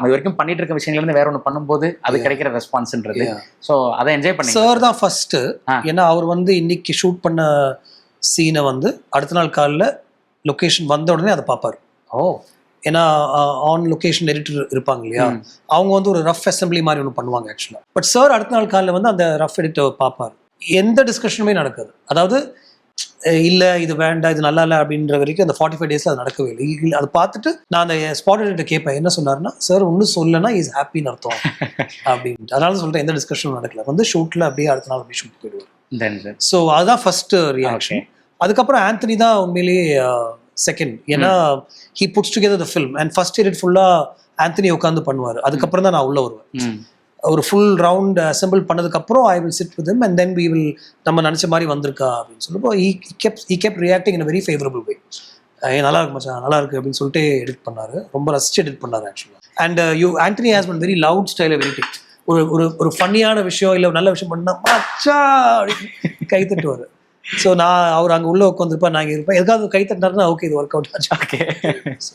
இது வரைக்கும் பண்ணிட்டு இருக்க விஷயங்கள்ல இருந்து வேற ஒன்று பண்ணும்போது அது கிடைக்கிற ரெஸ்பான்ஸ்ன்றது. ஸோ அதை என்ஜாய் பண்ணி சார் தான் ஃபர்ஸ்ட். ஏன்னா அவர் வந்து இன்னைக்கு ஷூட் பண்ண சீனை வந்து அடுத்த நாள் காலைல லொக்கேஷன் வந்த உடனே அதை பார்ப்பாரு. ஏன்னா ஆன் லொகேஷன் எடிட்டர் இருப்பாங்க இல்லையா, அவங்க வந்து ஒரு ரஃப் அசம்பிளி மாதிரி ஒன்று பண்ணுவாங்க ஆக்சுவலாக. பட் சார் அடுத்த நாள் காலையில் வந்து அந்த ரஃப் எடிட்டர் பார்ப்பார். எந்த டிஸ்கஷனுமே நடக்காது. அதாவது இல்லை இது வேண்டாம் இது நல்லா இல்லை அப்படின்ற வரைக்கும் அந்த 45 days அது நடக்கவே இல்லை. அதை பார்த்துட்டு நான் அந்த ஸ்பாட் எடிட்டர் கேட்பேன், என்ன சொன்னார்னா, சார் ஒன்றும் சொல்லலைன்னா இஸ் ஹாப்பின்னு அர்த்தம் அப்படின்ட்டு. அதனால சொல்லிட்டு எந்த டிஸ்கஷனும் நடக்கல. வந்து ஷூட்டில் அப்படியே அடுத்த நாள் அப்படியே ஷூட் போயிடுவார். ஸோ அதுதான் ஃபர்ஸ்ட் ரியாக்ஷன். அதுக்கப்புறம் ஆந்தனி தான் உண்மையிலேயே செகண்ட். ஏன்னா he puts together the film and first edit ஃபுல்லா ஆந்தனி உட்காந்து பண்ணுவார். அதுக்கப்புறம் தான் நான் உள்ள வருவேன். ஒரு ஃபுல் ரவுண்ட் அசெம்பிள் பண்ணதுக்கப்புறம் I will sit with him and then we will நம்ம நினச்ச மாதிரி வந்திருக்கா அப்படின்னு சொல்லுப்போ he kept reacting in a very favorable way. நல்லா இருக்கு மச்சான் நல்லா இருக்கு அப்படின்னு சொல்லிட்டு எடிட் பண்ணாரு. ரொம்ப ரசிச்சு எடிட் பண்ணாரு ஆக்சுவலாக. And Antony has fun very loud style of editing. ஒரு ஃபன்னியான விஷயம் இல்லை நல்ல விஷயம் பண்ணா மச்சா அப்படின்னு கை தட்டுவார். ஸோ நான் அவர் அங்கே உள்ள உட்காந்துருப்பேன், நான் இங்கே இருப்பேன். எதுக்காவது கை தட்டினாருன்னா ஓகே இது ஒர்க் அவுட் ஆச்சு.